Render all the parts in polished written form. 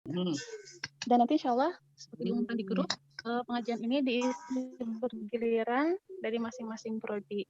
Dan nanti insya Allah seperti diumumkan di grup, pengajian ini diisi bergiliran dari masing-masing prodi.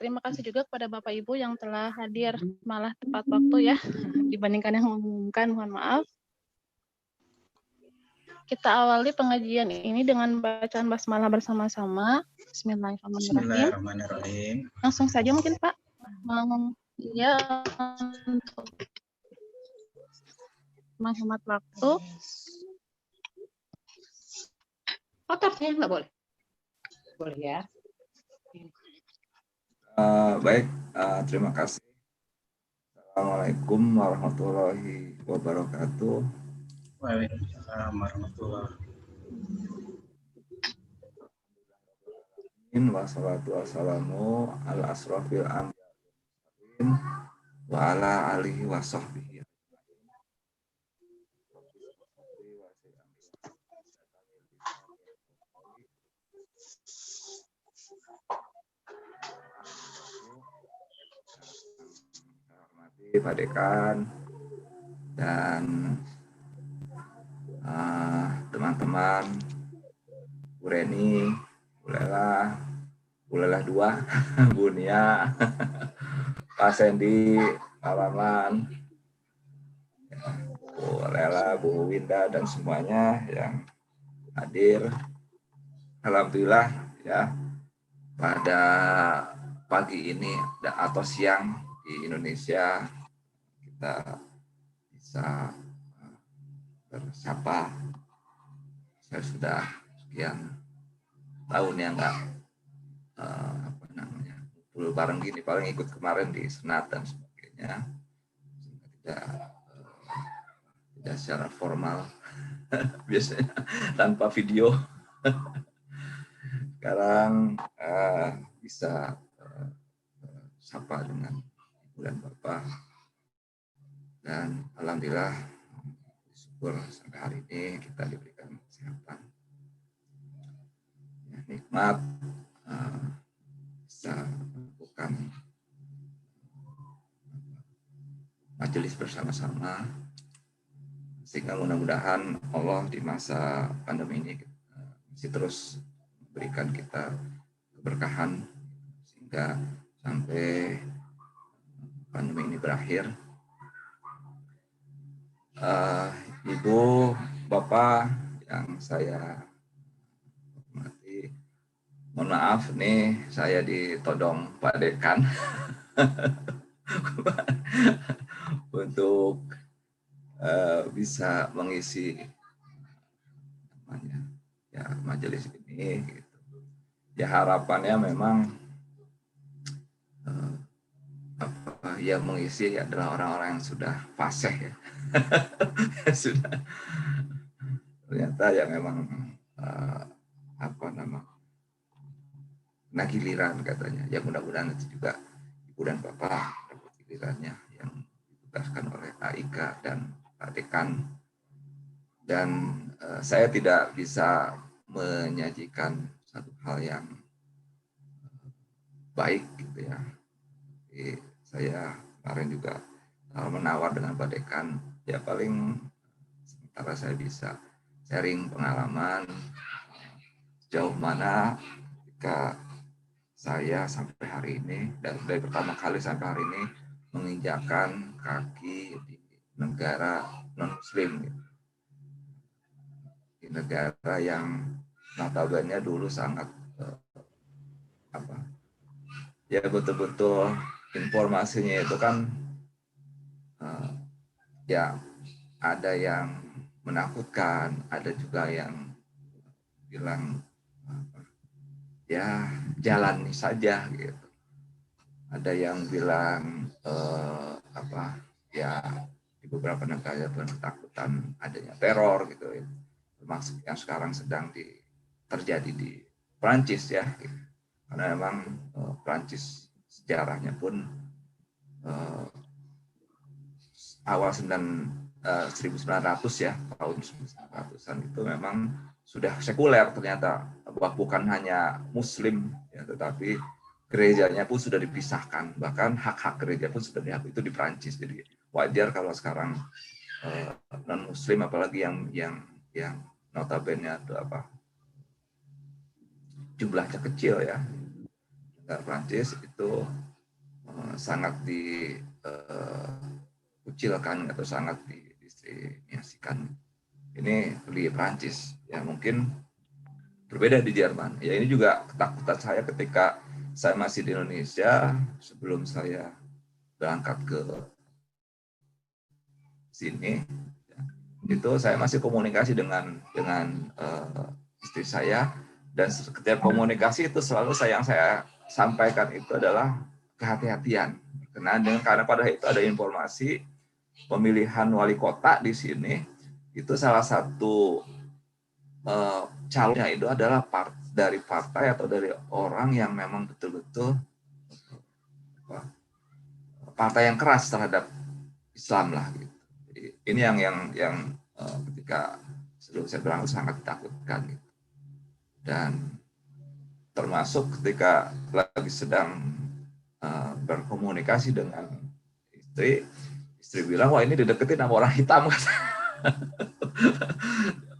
Terima kasih juga kepada Bapak Ibu yang telah hadir malah tepat waktu ya dibandingkan yang mengumumkan, mohon maaf. Kita awali pengajian ini dengan bacaan basmalah bersama-sama. Bismillahirrahmanirrahim. Bismillahirrahmanirrahim. Langsung saja mungkin Pak. Ya, untuk menghemat waktu. Kotor saya nggak boleh. Boleh ya. Baik, terima kasih. Assalamualaikum warahmatullahi wabarakatuh. Waalaikumsalam warahmatullahi wabarakatuh. Wassalatu wassalamu ala asrofil anbiya'i wa ala alihi wa sahbihi. Pak Dekan dan teman-teman Bu Reni, Bu Lela 2, Bu Nia, Pak Sendi, Pak Laman, Bu Lela, Bu Winda dan semuanya yang hadir. Alhamdulillah ya, pada pagi ini atau siang di Indonesia kita bisa bersapa. Saya sudah sekian tahun ya nggak ngumpul bareng gini, paling ikut kemarin di Senat dan sebagainya, tidak secara formal biasanya tanpa video. Sekarang bisa sapa dengan Ibu dan Bapak. Dan alhamdulillah syukur sampai hari ini kita diberikan kesehatan. Ya, nikmat bisa melakukan majelis bersama-sama, sehingga mudah-mudahan Allah di masa pandemi ini masih terus memberikan kita keberkahan sehingga sampai pandemi ini berakhir. Ibu, Bapak yang saya hormati, mohon maaf nih saya ditodong Pak Dekan untuk bisa mengisi majelis ini. Gitu. Ya harapannya memang yang mengisi adalah orang-orang yang sudah fasih ya. Sudah ternyata ya memang nah giliran katanya ya, mudah-mudahan nanti juga Ibu dan Bapak dapat gilirannya yang ditugaskan oleh AIK dan Pak Dekan. Dan saya tidak bisa menyajikan satu hal yang baik gitu ya. Jadi saya kemarin juga menawar dengan Pak Dekan, ya paling sementara saya bisa sharing pengalaman sejauh mana ketika saya sampai hari ini, dan dari pertama kali sampai hari ini menginjakkan kaki di negara non-muslim, di negara yang notabene dulu sangat ya betul-betul informasinya itu kan ya ada yang menakutkan, ada juga yang bilang ya jalani saja gitu. Ada yang bilang ya di beberapa negara ketakutan adanya teror gitu ya. Termasuk yang sekarang sedang terjadi di Prancis ya. Gitu. Karena memang Prancis sejarahnya pun awal 1900 ya, tahun 1900-an itu memang sudah sekuler ternyata, bukan hanya muslim ya, tetapi gerejanya pun sudah dipisahkan, bahkan hak-hak gereja pun sudah dihapus itu di Prancis. Jadi wajar kalau sekarang non Muslim, apalagi yang notabene itu jumlahnya kecil ya, negara Prancis itu sangat dikucilkan atau sangat didiskriminasikan. Ini di Prancis ya, mungkin berbeda di Jerman. Ya ini juga ketakutan saya ketika saya masih di Indonesia sebelum saya berangkat ke sini. Itu saya masih komunikasi dengan istri saya, dan setiap komunikasi itu selalu yang saya sampaikan itu adalah kehati-hatian. Karena pada itu ada informasi pemilihan wali kota di sini, itu salah satu calonnya itu adalah dari partai atau dari orang yang memang betul-betul partai yang keras terhadap Islam lah gitu. Jadi ini yang ketika sebelum saya berangkat sangat ditakutkan gitu. Dan termasuk ketika lagi sedang berkomunikasi dengan istri bilang, wah ini dideketin sama orang hitam.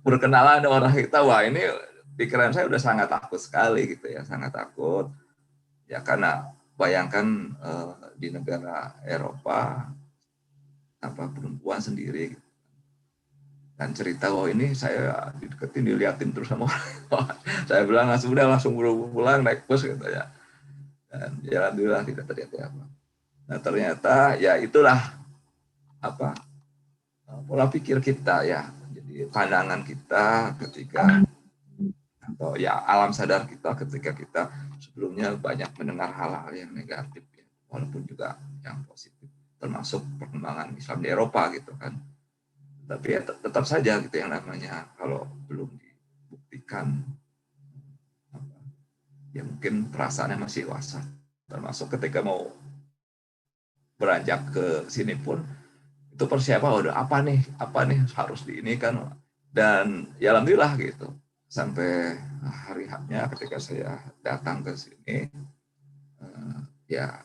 Berkenalan dengan orang hitam, wah ini pikiran saya udah sangat takut sekali gitu ya, sangat takut ya, karena bayangkan di negara Eropa perempuan sendiri gitu. Dan cerita, wah ini saya dideketin, diliatin terus sama orang. Saya bilang langsung buru-buru pulang naik bus gitu ya, dan ya alhamdulillah tidak terjadi apa. Nah ternyata ya itulah pola pikir kita ya, jadi pandangan kita ketika, atau ya alam sadar kita ketika kita sebelumnya banyak mendengar hal-hal yang negatif ya, walaupun juga yang positif, termasuk perkembangan Islam di Eropa gitu kan. Tapi ya tetap saja gitu, yang namanya kalau belum dibuktikan ya mungkin perasaannya masih wasar. Termasuk ketika mau beranjak ke sini pun itu persiapan udah apa nih harus di ini kan. Dan ya alhamdulillah gitu, sampai hari haknya ketika saya datang ke sini ya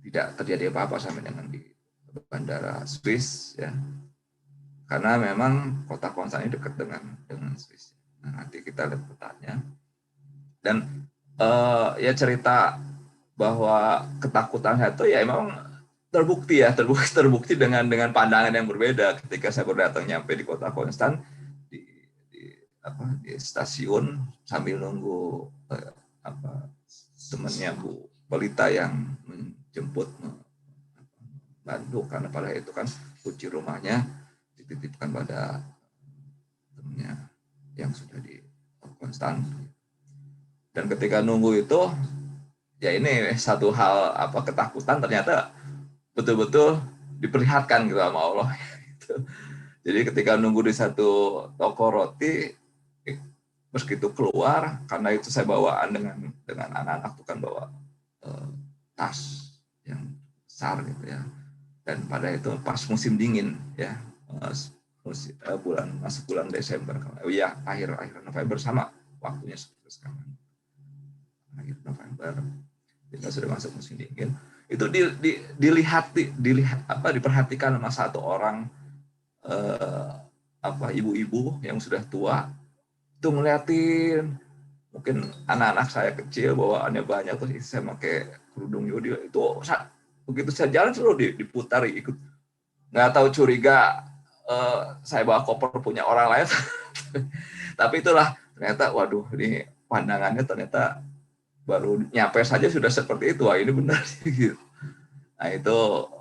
tidak terjadi apa-apa sampai dengan di bandara Swiss ya, karena memang kota Konstanz ini dekat dengan Swiss. Nah, nanti kita lihat petanya. Dan ya cerita bahwa ketakutan saya itu ya memang terbukti dengan pandangan yang berbeda ketika saya baru datang nyampe di kota Konstanz, di stasiun sambil nunggu temannya Bu Pelita yang menjemput Bandung, karena pada itu kan kunci rumahnya dititipkan pada temannya yang sudah di Konstanz. Dan ketika nunggu itu ya ini satu hal ketakutan ternyata betul-betul diperlihatkan gitu sama Allah gitu. Jadi ketika nunggu di satu toko roti, meski itu keluar, karena itu saya bawaan dengan anak-anak tuh kan bawa tas yang besar gitu ya. Dan pada itu pas musim dingin ya, masuk bulan Desember, ya akhir November, sama waktunya seperti sekarang, akhir November, kita sudah masuk musim dingin. Itu diperhatikan sama satu orang ibu-ibu yang sudah tua, itu ngeliatin. Mungkin anak-anak saya kecil bawaannya banyak, terus saya pakai kerudung Yudi, itu begitu saya jalan selalu diputar ikut, nggak tahu curiga saya bawa koper punya orang lain. Tapi itulah ternyata, waduh ini pandangannya ternyata baru nyampe saja sudah seperti itu, wah ini benar sih gitu. Nah itu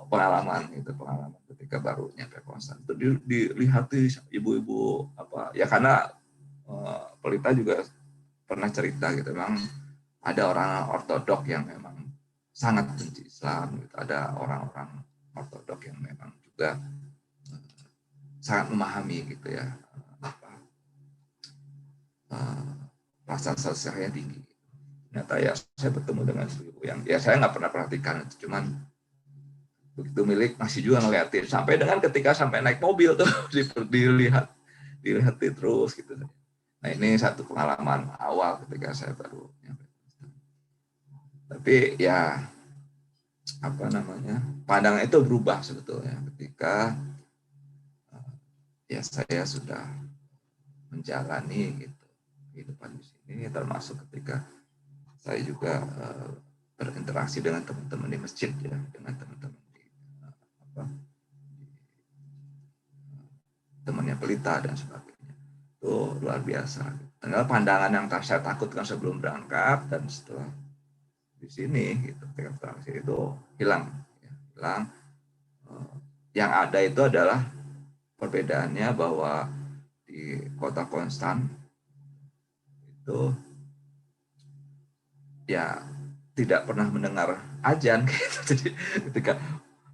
pengalaman ketika baru nyampe Konstanz, itu dilihat ibu-ibu ya, karena Pelita juga pernah cerita gitu, memang ada orang ortodok yang memang sangat benci Islam gitu. Ada orang-orang ortodok yang memang juga sangat memahami gitu ya, rasa sosialnya tinggi. Ternyata ya saya bertemu dengan ibu yang ya saya nggak pernah perhatikan, cuman begitu milik masih juga ngeliatin, sampai dengan ketika sampai naik mobil tuh dilihat terus gitu. Nah ini satu pengalaman awal ketika saya baru nyampe. Tapi ya pandangan itu berubah sebetulnya ketika ya saya sudah menjalani gitu kehidupan di sini, termasuk ketika saya juga berinteraksi dengan teman-teman di masjid ya, dengan teman-teman di apa, temannya pelita dan sebagainya. Itu luar biasa. Adalah pandangan yang saya takutkan sebelum berangkat dan setelah di sini gitu, interaksi itu hilang, ya, hilang. Yang ada itu adalah perbedaannya bahwa di kota Konstan itu ya tidak pernah mendengar azan gitu. Jadi ketika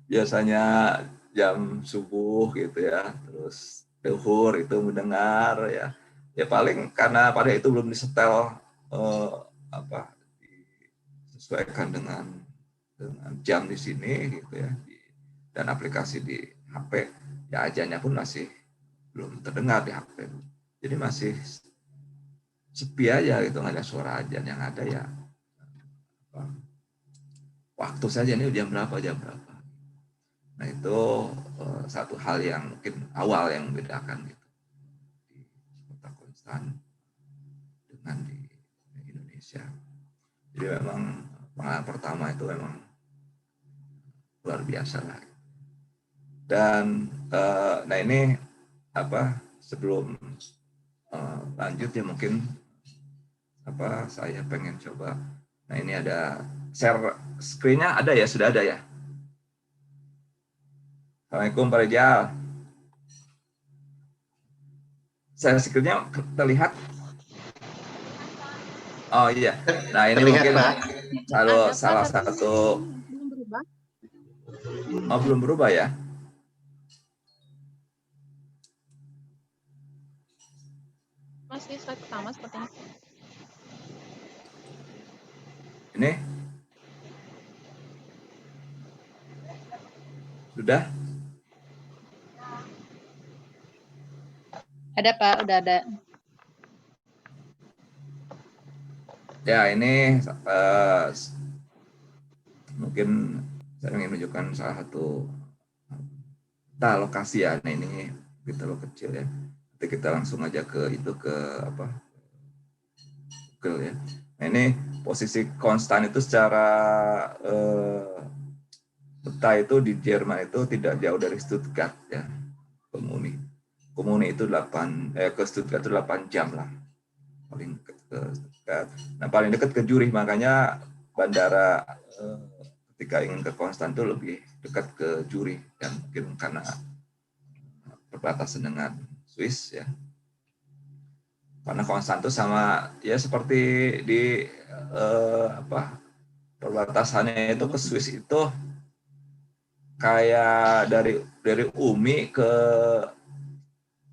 biasanya jam subuh gitu ya, terus zuhur itu mendengar ya. Ya paling karena pada itu belum disetel apa disesuaikan dengan jam di sini gitu ya. Dan aplikasi di HP ya azannya pun masih belum terdengar di HP. Jadi masih sepi aja gitu, nggak ada suara azan. Yang ada ya waktu saja, ini jam berapa. Nah itu satu hal yang mungkin awal yang membedakan gitu di kota Konstan dengan di Indonesia. Jadi memang pengalaman pertama itu memang luar biasa lah. Dan nah ini apa sebelum lanjut ya mungkin apa saya pengen coba. Nah ini ada share screen-nya ada ya, sudah ada ya. Assalamualaikum Pak Rijal. Share screen-nya terlihat. Oh iya. Nah ini Terlihat, mungkin Pak. kalau Ada, Pak, salah tapi satu belum berubah. belum berubah ya. Masih slide pertama sepertinya. Ini sudah. Ada, Pak. Udah ada. Ya ini mungkin saya ingin menunjukkan salah satu lokasi ya. Nah ini kita lo kecil ya. Nanti kita langsung aja ke itu ke apa Google ya. Nah ini posisi Konstan itu secara peta itu di Jerman itu tidak jauh dari Stuttgart ya. Komuni itu ke Stuttgart itu 8 jam lah. Paling dekat ke Stuttgart. Nah paling dekat ke Zurich, makanya bandara ketika ingin ke Konstan itu lebih dekat ke Zurich dan mungkin karena perbatasan dengan Swiss ya. Karena Konstan itu sama ya seperti di perbatasannya itu ke Swiss itu kayak dari Umi ke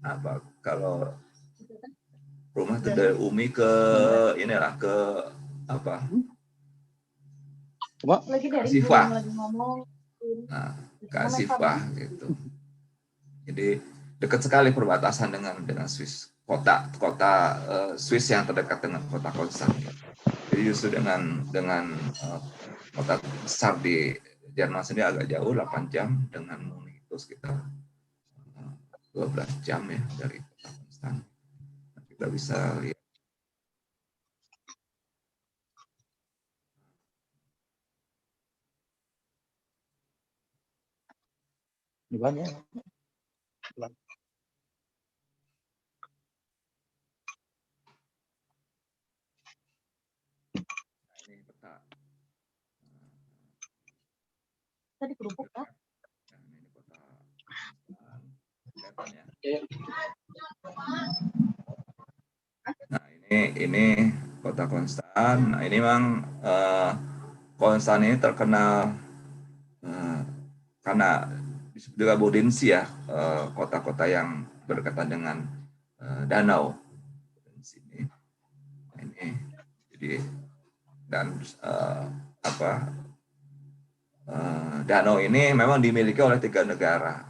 apa kalau rumah itu dari Umi ke inilah ke apa Sifah. Nah, ke Sifah gitu. Jadi dekat sekali perbatasan dengan Swiss, kota Swiss yang terdekat dengan kota Konstan. Jadi justru dengan kota besar di Jerman sendiri agak jauh 8 jam, dengan Munich itu sekitar 12 jam ya dari kota Konstan. Kita bisa lihat. Gimana? Ini peta. Tadi kerupuk, Pak. Ini kota kelihatan ya. Nah ini kota Konstan. Nah ini memang Konstan ini terkenal karena disebut juga Bodensi ya, kota-kota yang berdekatan dengan danau. Ini jadi dan danau ini memang dimiliki oleh 3 negara,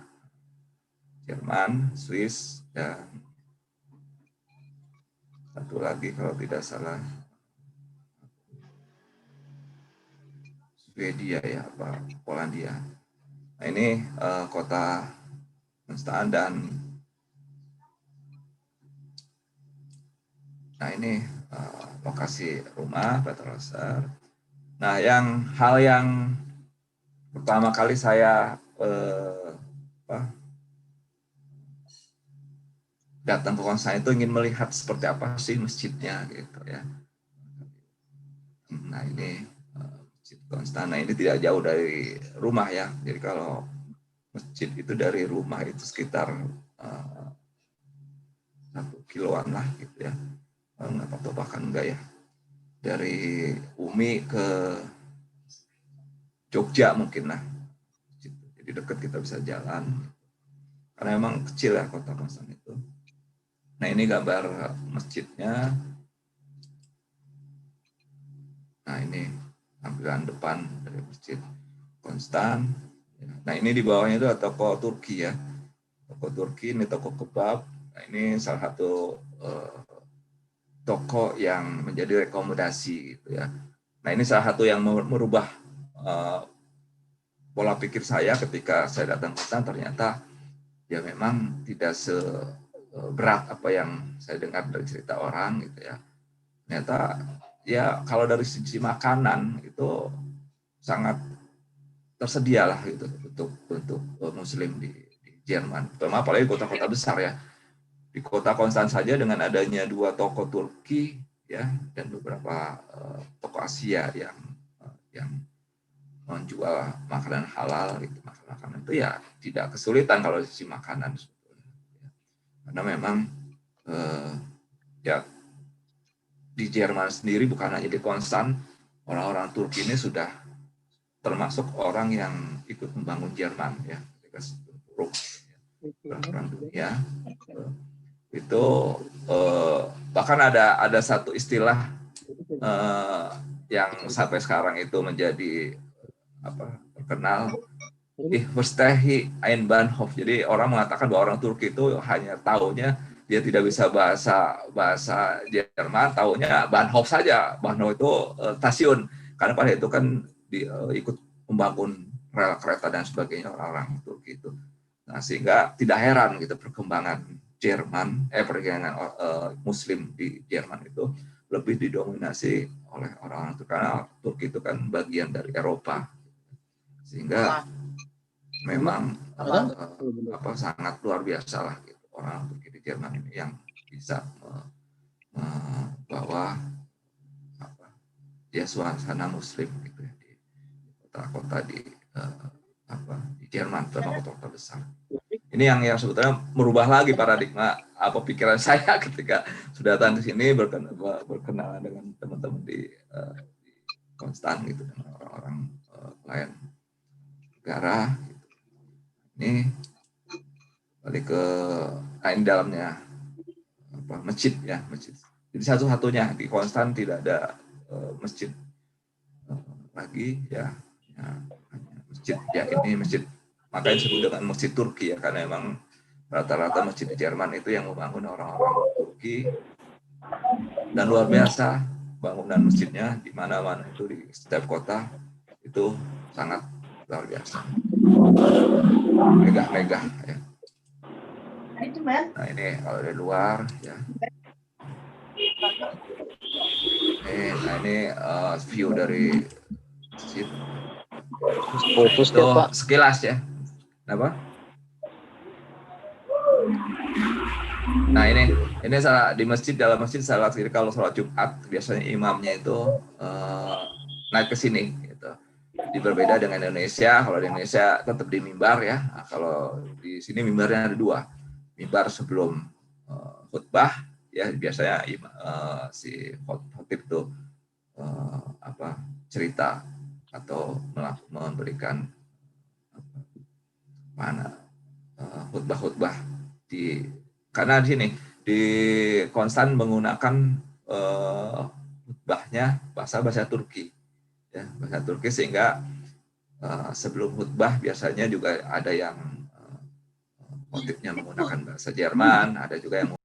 Jerman, Swiss, dan satu lagi kalau tidak salah Swedia ya, Polandia. Nah ini kota Konstan dan Nah ini lokasi rumah Petrolser. Nah hal yang pertama kali saya datang ke Konstan itu ingin melihat seperti apa sih masjidnya gitu ya. Nah ini Masjid Konstan. Nah ini tidak jauh dari rumah ya. Jadi kalau masjid itu dari rumah itu sekitar 1 kiloan lah gitu ya. Atau bahkan enggak ya. Dari Umi ke Jogja mungkin lah. Jadi dekat kita bisa jalan. Karena memang kecil ya kota Konstan itu. Nah ini gambar masjidnya. Nah ini tampilan depan dari Masjid Konstan. Nah ini di bawahnya itu ada toko Turki ya. Toko Turki, ini toko kebab. Nah ini salah satu toko yang menjadi rekomendasi gitu ya. Nah ini salah satu yang merubah pola pikir saya ketika saya datang ke Konstan. Ternyata ya memang tidak seberat apa yang saya dengar dari cerita orang gitu ya. Ternyata ya kalau dari sisi makanan itu sangat tersedia lah gitu untuk Muslim di Jerman, terutama apalagi kota-kota besar ya. Di kota Konstan saja dengan adanya 2 toko Turki ya dan beberapa toko Asia yang menjual makanan halal gitu, makanan itu ya tidak kesulitan kalau di sisi makanan sebetulnya. Karena memang ya di Jerman sendiri bukan hanya di Konstan, orang-orang Turki ini sudah termasuk orang yang ikut membangun Jerman ya ketika Perang Dunia itu bahkan ada satu istilah yang sampai sekarang itu menjadi terkenal, Verstehe ein Bahnhof. Jadi orang mengatakan bahwa orang Turki itu hanya taunya dia tidak bisa bahasa Jerman, taunya Bahnhof saja. Bahnhof itu stasiun, karena pada itu kan ikut membangun rel kereta dan sebagainya orang-orang Turki itu. Nah, sehingga tidak heran gitu perkembangan perkembangan Muslim di Jerman itu lebih didominasi oleh orang-orang Turki, karena Turki itu kan bagian dari Eropa, sehingga memang sangat luar biasa lah gitu orang Turki di Jerman ini yang bisa membawa suasana Muslim gitu ya di kota-kota di Jerman, terutama kota-kota besar. Ini yang sebetulnya merubah lagi paradigma pikiran saya ketika sudah datang di sini berkenalan dengan teman-teman di Konstan gitu, dengan orang-orang lain negara. Gitu. Ini balik ke ini dalamnya masjid ya, masjid. Jadi satu-satunya di Konstan tidak ada masjid lagi ya, masjid ya ini masjid, makanya disebut dengan masjid Turki ya, karena memang rata-rata masjid di Jerman itu yang membangun orang-orang Turki, dan luar biasa bangunan masjidnya di mana-mana itu di setiap kota itu sangat luar biasa, megah-megah ya. Nah ini kalau dari luar ya. Nah ini view dari masjid. Putus itu ya, Pak. Sekilas ya. Apa? Nah ini di masjid, dalam masjid kalau sholat Jumat biasanya imamnya itu naik ke sini gitu. Jadi berbeda dengan Indonesia. Kalau di Indonesia tetap di mimbar ya. Nah, kalau di sini mimbarnya ada 2. Mimbar sebelum khutbah ya, biasanya si khotib itu cerita atau memberikan khutbah-khutbah karena di sini di Konstan menggunakan khutbahnya bahasa Turki ya, bahasa Turki, sehingga sebelum khutbah biasanya juga ada yang khotibnya menggunakan bahasa Jerman, ada juga yang